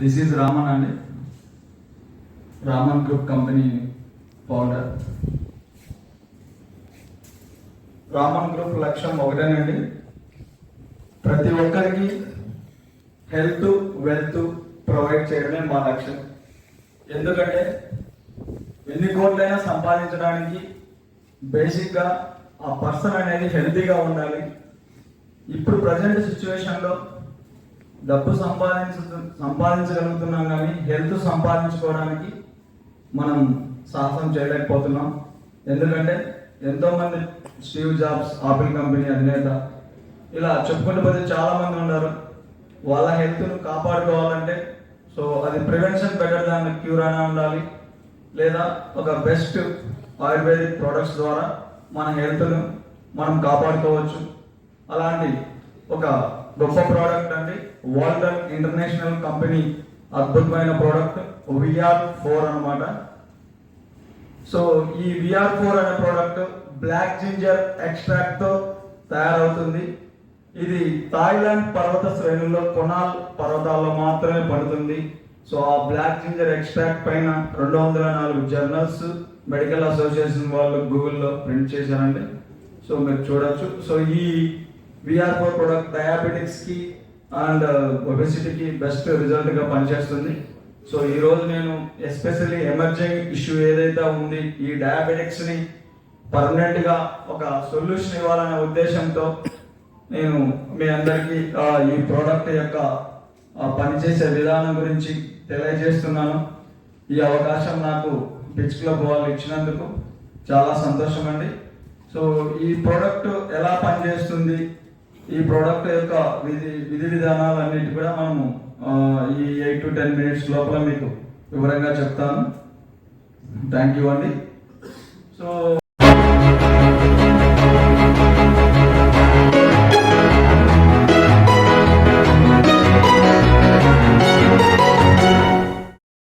This is Raman అండి, Raman group company founder. Raman group లక్ష్యం ఒకటేనండి, ప్రతి ఒక్కరికి హెల్త్ వెల్త్ ప్రొవైడ్ చేయడమే మా లక్ష్యం. ఎందుకంటే ఎన్ని కోట్లైనా సంపాదించడానికి బేసిక్గా ఆ పర్సన్ అనేది హెల్తీగా ఉండాలి. ఇప్పుడు ప్రజెంట్ సిచ్యువేషన్లో డబ్బు సంపాదించగలుగుతున్నాం కానీ హెల్త్ సంపాదించుకోవడానికి మనం సాహసం చేయలేకపోతున్నాం. ఎందుకంటే ఎంతోమంది స్టీవ్ జాబ్స్ ఆపిల్ కంపెనీ అధినేత ఇలా చెప్పుకుంటూ పోతే చాలామంది ఉన్నారు. వాళ్ళ హెల్త్ను కాపాడుకోవాలంటే సో అది ప్రివెన్షన్ బెటర్ దాన్ క్యూర్ అనే ఉండాలి, లేదా ఒక బెస్ట్ ఆయుర్వేదిక్ ప్రోడక్ట్స్ ద్వారా మన హెల్త్ను మనం కాపాడుకోవచ్చు. అలాంటి ఒక గొప్ప ప్రోడక్ట్ అండి వాల్టర్ ఇంటర్నేషనల్ కంపెనీ అద్భుతమైన ప్రోడక్ట్ VR4 అన్నమాట. సో ఈ VR4 అనే ప్రోడక్ట్ బ్లాక్ జింజర్ ఎక్స్ట్రాక్ట్తో తయారవుతుంది. ఇది థాయిలాండ్ పర్వత శ్రేణుల్లో కొనాల్ పర్వతాల్లో మాత్రమే పడుతుంది. సో ఆ బ్లాక్ జింజర్ ఎక్స్ట్రాక్ట్ పైన 204 జర్నల్స్ మెడికల్ అసోసియేషన్ వాళ్ళు గూగుల్లో ప్రింట్ చేశారండి. సో మీరు చూడొచ్చు. సో ఈ VR4 ప్రోడక్ట్ డయాబెటిక్స్కి అండ్ ఒబెసిటీకి బెస్ట్ రిజల్ట్గా పనిచేస్తుంది. సో ఈరోజు నేను ఎస్పెషల్లీ ఎమర్జింగ్ ఇష్యూ ఏదైతే ఉంది ఈ డయాబెటిక్స్ని పర్మనెంట్గా ఒక సొల్యూషన్ ఇవ్వాలనే ఉద్దేశంతో నేను మీ అందరికీ ఈ ప్రోడక్ట్ యొక్క పనిచేసే విధానం గురించి తెలియజేస్తున్నాను. ఈ అవకాశం నాకు పిచ్ క్లబ్ వాళ్ళు ఇచ్చినందుకు చాలా సంతోషం అండి. సో ఈ ప్రోడక్ట్ ఎలా పనిచేస్తుంది, ఈ ప్రోడక్ట్ యొక్క విధి విధానాలన్నిటి కూడా మనము ఈ 8 to 10 minutes లోపల మీకు వివరంగా చెప్తాను. థ్యాంక్ యూ అండి. సో